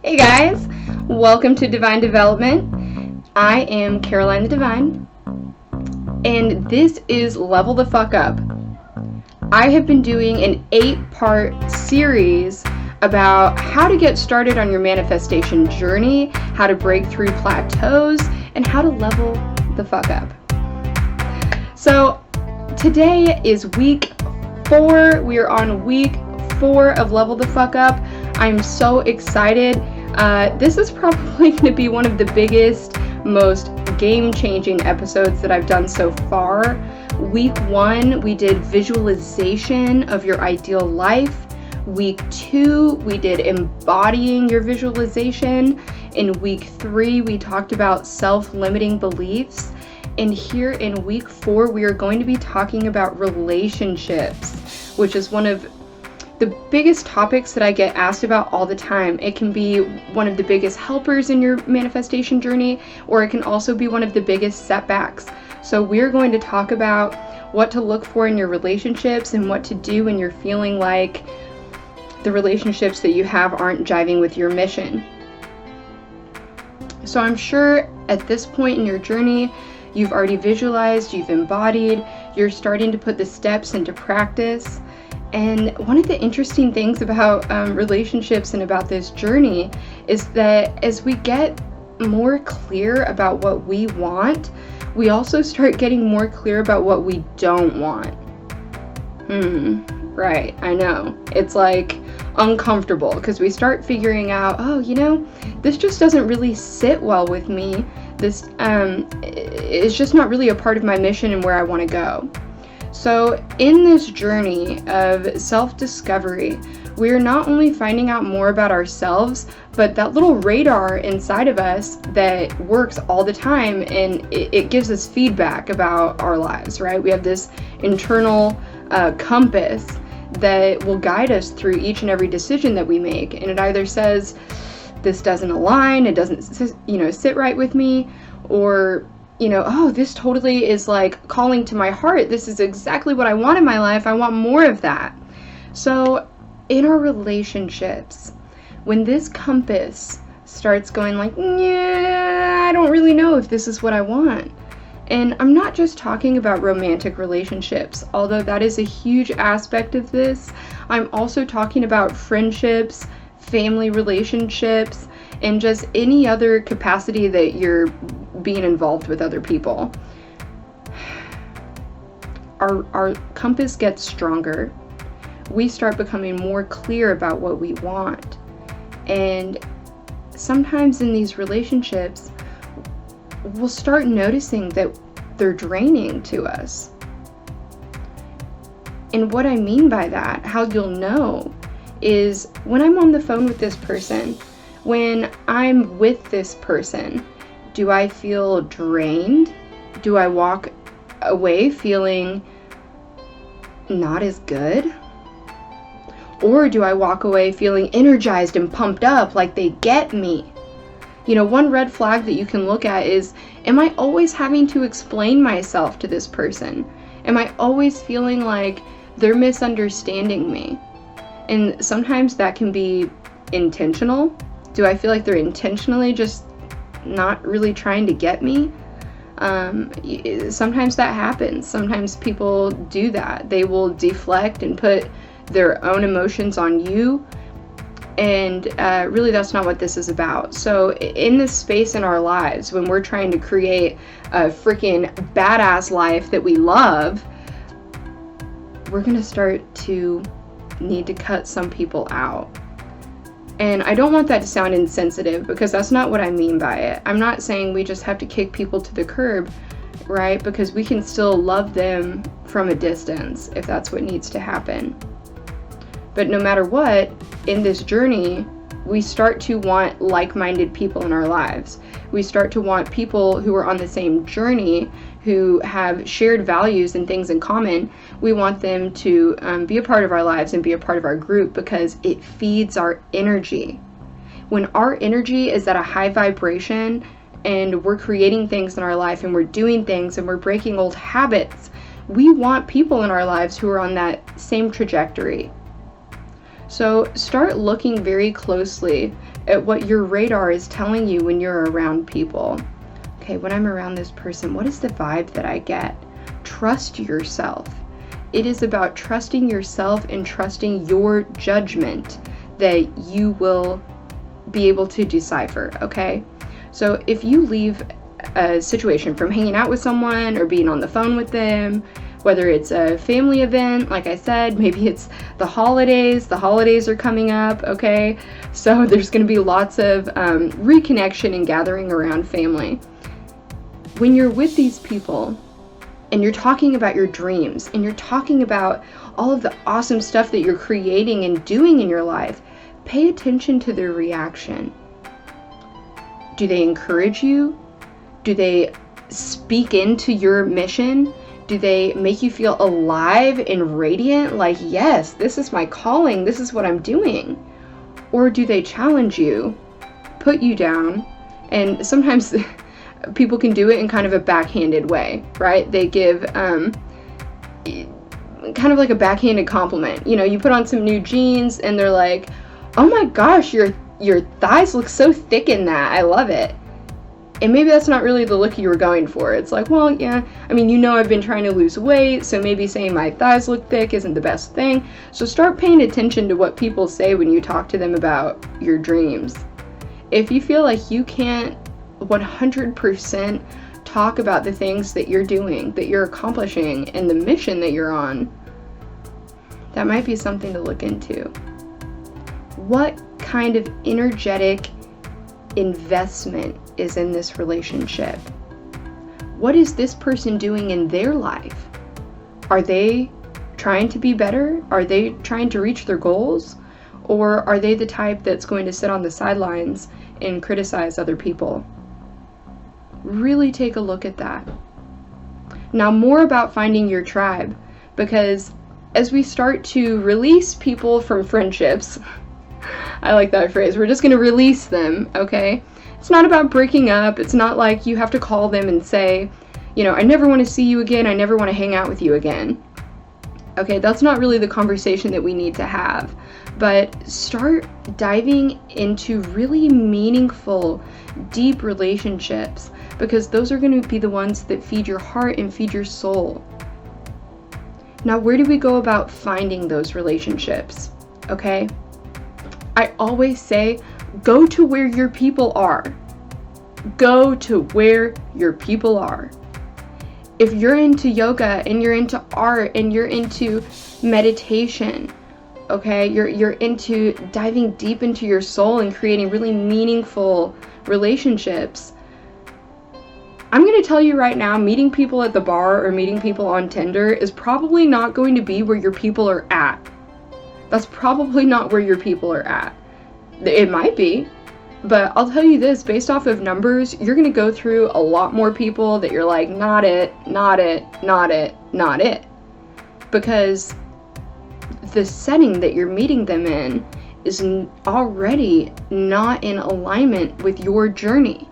Hey guys, welcome to Divine Development. I am Caroline the Divine, and this is Level the Fuck Up. I have been doing an 8-part series about how to get started on your manifestation journey, how to break through plateaus, and how to level the fuck up. So today is week 4. We are on week 4 of Level the Fuck Up. I'm so excited. This is probably going to be one of the biggest, most game-changing episodes that I've done so far. Week 1, we did visualization of your ideal life. Week 2, we did embodying your visualization. In week 3, we talked about self-limiting beliefs. And here in week 4, we are going to be talking about relationships, which is one of the biggest topics that I get asked about all the time. It can be one of the biggest helpers in your manifestation journey, or it can also be one of the biggest setbacks. So we're going to talk about what to look for in your relationships and what to do when you're feeling like the relationships that you have aren't jiving with your mission. So I'm sure at this point in your journey, you've already visualized, you've embodied, you're starting to put the steps into practice. And one of the interesting things about relationships and about this journey is that as we get more clear about what we want, we also start getting more clear about what we don't want. Right, I know. It's like uncomfortable because we start figuring out, this just doesn't really sit well with me. This is just not really a part of my mission and where I want to go. So in this journey of self-discovery, we're not only finding out more about ourselves, but that little radar inside of us that works all the time, and it gives us feedback about our lives, right? We have this internal compass that will guide us through each and every decision that we make. And it either says, this doesn't align, it doesn't sit right with me, or this totally is like calling to my heart. This is exactly what I want in my life. I want more of that. So in our relationships, when this compass starts going like, I don't really know if this is what I want. And I'm not just talking about romantic relationships, although that is a huge aspect of this. I'm also talking about friendships, family relationships, and just any other capacity that you're being involved with other people. Our compass gets stronger. We start becoming more clear about what we want. And sometimes in these relationships, we'll start noticing that they're draining to us. And what I mean by that, how you'll know, is when I'm on the phone with this person, when I'm with this person, do I feel drained? Do I walk away feeling not as good? Or do I walk away feeling energized and pumped up, like they get me? One red flag that you can look at is, am I always having to explain myself to this person? Am I always feeling like they're misunderstanding me? And sometimes that can be intentional. Do I feel like they're intentionally just not really trying to get me? Sometimes that happens. Sometimes people do that. They will deflect and put their own emotions on you. And really that's not what this is about. So in this space in our lives, when we're trying to create a freaking badass life that we love, we're going to start to need to cut some people out. And I don't want that to sound insensitive, because that's not what I mean by it. I'm not saying we just have to kick people to the curb, right? Because we can still love them from a distance if that's what needs to happen. But no matter what, in this journey, we start to want like-minded people in our lives. We start to want people who are on the same journey, who have shared values and things in common. We want them to be a part of our lives and be a part of our group, because it feeds our energy. When our energy is at a high vibration and we're creating things in our life and we're doing things and we're breaking old habits, we want people in our lives who are on that same trajectory. So start looking very closely at what your radar is telling you when you're around people. Okay, when I'm around this person, what is the vibe that I get? Trust yourself. It is about trusting yourself and trusting your judgment that you will be able to decipher, okay? So if you leave a situation from hanging out with someone or being on the phone with them, whether it's a family event, like I said, maybe it's the holidays are coming up, okay? So there's gonna be lots of reconnection and gathering around family. When you're with these people and you're talking about your dreams and you're talking about all of the awesome stuff that you're creating and doing in your life, pay attention to their reaction. Do they encourage you? Do they speak into your mission? Do they make you feel alive and radiant? Like, yes, this is my calling. This is what I'm doing. Or do they challenge you, put you down? And sometimes people can do it in kind of a backhanded way, right? They give kind of like a backhanded compliment. You know, you put on some new jeans and they're like, oh my gosh, your thighs look so thick in that. I love it. And maybe that's not really the look you were going for. It's like, well, yeah, I mean, you know, I've been trying to lose weight, so maybe saying my thighs look thick isn't the best thing. So start paying attention to what people say when you talk to them about your dreams. If you feel like you can't 100% talk about the things that you're doing, that you're accomplishing, and the mission that you're on, that might be something to look into. What kind of energetic investment is in this relationship? What is this person doing in their life? Are they trying to be better? Are they trying to reach their goals? Or are they the type that's going to sit on the sidelines and criticize other people? Really take a look at that. Now, more about finding your tribe, because as we start to release people from friendships, I like that phrase, we're just going to release them, okay? It's not about breaking up. It's not like you have to call them and say, you know, I never want to see you again. I never want to hang out with you again. Okay, that's not really the conversation that we need to have. But start diving into really meaningful, deep relationships, because those are going to be the ones that feed your heart and feed your soul. Now, where do we go about finding those relationships? Okay? I always say, go to where your people are. Go to where your people are. If you're into yoga and you're into art and you're into meditation, okay, you're into diving deep into your soul and creating really meaningful relationships, I'm going to tell you right now, meeting people at the bar or meeting people on Tinder is probably not going to be where your people are at. That's probably not where your people are at. It might be, but I'll tell you this, based off of numbers, you're going to go through a lot more people that you're like, not it, not it, not it, not it. Because the setting that you're meeting them in is already not in alignment with your journey.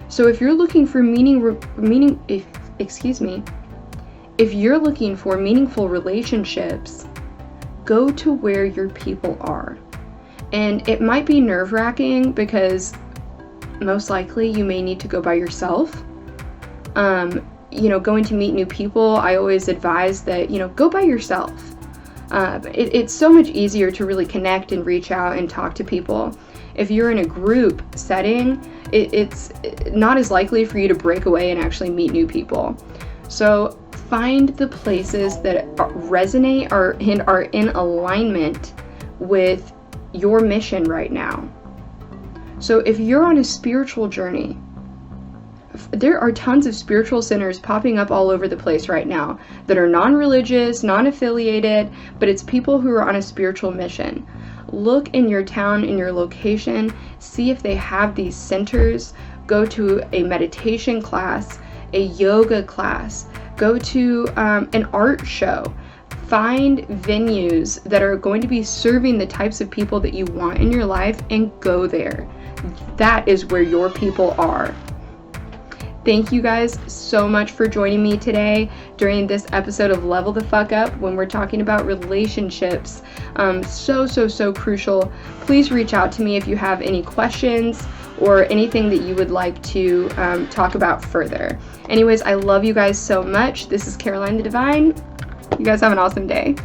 So if you're looking for if you're looking for meaningful relationships, go to where your people are. And it might be nerve-wracking because most likely you may need to go by yourself. Going to meet new people, I always advise that, go by yourself. It's so much easier to really connect and reach out and talk to people. If you're in a group setting, it's not as likely for you to break away and actually meet new people. So find the places that resonate and are in alignment with your mission right now. So if you're on a spiritual journey, there are tons of spiritual centers popping up all over the place right now that are non-religious, non-affiliated, but it's people who are on a spiritual mission. Look in your town, in your location, see if they have these centers. Go to a meditation class, a yoga class, go to an art show. Find venues that are going to be serving the types of people that you want in your life and go there. That is where your people are. Thank you guys so much for joining me today during this episode of Level the Fuck Up when we're talking about relationships. So crucial. Please reach out to me if you have any questions or anything that you would like to talk about further. Anyways, I love you guys so much. This is Caroline the Divine. You guys have an awesome day.